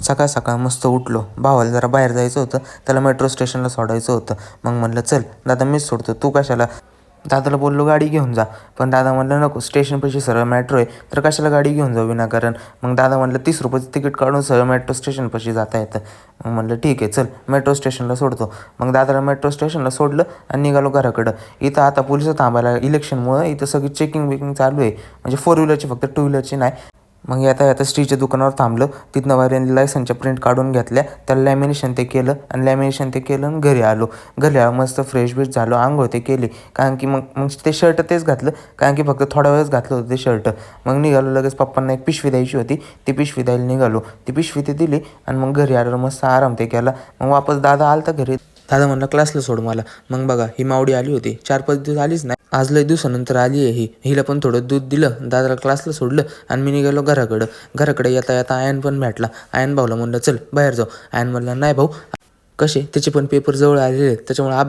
सकाळ सकाळ मस्त उठलो. भावाला जरा बाहेर जायचं होतं, त्याला मेट्रो स्टेशनला सोडायचं होतं. मग म्हणलं चल दादा मीच सोडतो, तू कशाला. दादाला बोललो गाडी घेऊन जा, पण दादा म्हणलं नको, स्टेशनपाशी सरळ मेट्रो आहे, तर कशाला गाडी घेऊन जाऊ विनाकारण. मग दादा म्हणलं 30 रुपयाचं तिकीट काढून सरळ मेट्रो स्टेशनपाशी जाता येतं. मग म्हणलं ठीक आहे चल मेट्रो स्टेशनला सोडतो. मग दादाला मेट्रो स्टेशनला सोडलं आणि निघालो घराकडं. इथं आता पोलिस थांबायला, इलेक्शनमुळं इथं सगळी चेकिंग वेकिंग चालू आहे, म्हणजे 4 व्हीलरची फक्त 2 व्हीलरची नाही. मग येता स्टीच्या दुकानावर थांबलं. तिथनं वाऱ्याने लायसनच्या प्रिंट काढून घेतल्या, त्याला लॅमिनेशन ते केलं आणि घरी आलो. मस्त फ्रेश बिश झालो, आंघोळ ते केली. कारण की मग ते शर्ट तेच घातलं, कारण की फक्त थोडा वेळच घातलं होतं ते शर्ट. मग निघालो लगेच. पप्पांना एक पिशवी द्यायची होती, ती पिशवी द्यायला निघालो. ती पिशवी ते दिली आणि मग घरी आलो. मस्त आराम ते केला. मग वापस दादा आलता घरी. दादा म्हणलं क्लासला सोड मला. मग बघा ही मावडी आली होती, 4-5 दिवस आलीच नाही. आज लय दिवसानंतर आली आहे हिला पण थोडं दूध दिलं, दादाला क्लासला सोडलं आणि मी निघालो घराकडे येता आयन पण भेटला. आयन भाऊला म्हणलं चल बाहेर जाऊ. आयन म्हणला नाही भाऊ, कसे त्याचे पण पेपर जवळ आलेले आहेत, त्याच्यामुळे